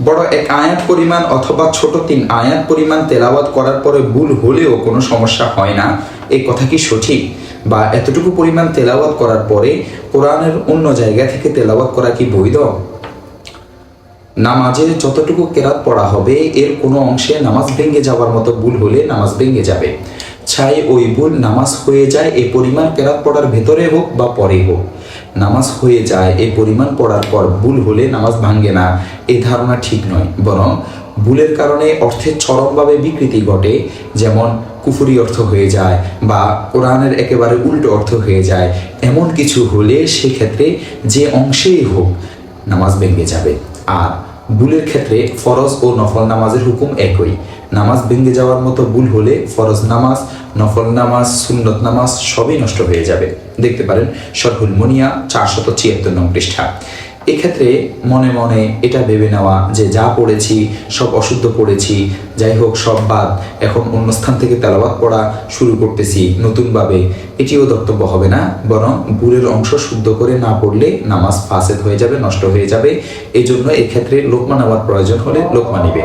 বড় এক আয়াত পরিমাণ অথবা ছোট 3 আয়াত পরিমাণ তেলাওয়াত করার পরে ভুল হলেও কোনো সমস্যা হয় না, এই কথা কি সঠিক? বা এতটুকু পরিমাণ তেলাওয়াত করার পরে কোরআনের অন্য জায়গা থেকে তেলাওয়াত করা কি বৈধ? নামাজে যতটুকু কেরাত পড়া হবে এর কোনো অংশে নামাজ ভেঙে যাওয়ার মতো ভুল হলে নামাজ ভেঙে যাবে। চাই ওই ভুল নামাজ হয়ে যায় এই পরিমাণ কেরাত পড়ার ভেতরে হোক বা পরে হোক, নামাজ হয়ে যায় এই পরিমাণ পড়ার পর ভুল হলে নামাজ ভাঙ্গে না, এই ধারণা ঠিক নয়। বরং ভুলের কারণে অর্থের চরমভাবে বিকৃতি ঘটে, যেমন কুফরি অর্থ হয়ে যায় বা কোরআনের একেবারে উল্টো অর্থ হয়ে যায়, এমন কিছু হলে সেক্ষেত্রে যে অংশেই হোক নামাজ ভেঙে যাবে। আর ভুলের ক্ষেত্রে ফরজ ও নফল নামাজের হুকুম একই। নামাজ ভেঙে যাওয়ার মতো ভুল হলে ফরজ নামাজ, নফল নামাজ, সুন্নত নামাজ সবই নষ্ট হয়ে যাবে। দেখতে পারেন শরহুল মুনিয়া 476 নং পৃষ্ঠা। এক্ষেত্রে মনে মনে এটা ভেবে নেওয়া যে যা পড়েছি সব অশুদ্ধ পড়েছি, যাই হোক সব বাদ, এখন অন্য স্থান থেকে তেলাওয়াত পড়া শুরু করতেছি নতুনভাবে, এটিও ধর্তব্য হবে না। বরং ভুলের অংশ শুদ্ধ করে না পড়লে নামাজ ফাসেদ হয়ে যাবে, নষ্ট হয়ে যাবে। এই জন্য এক্ষেত্রে লোকমা নেওয়ার প্রয়োজন হলে লোকমা নিবে।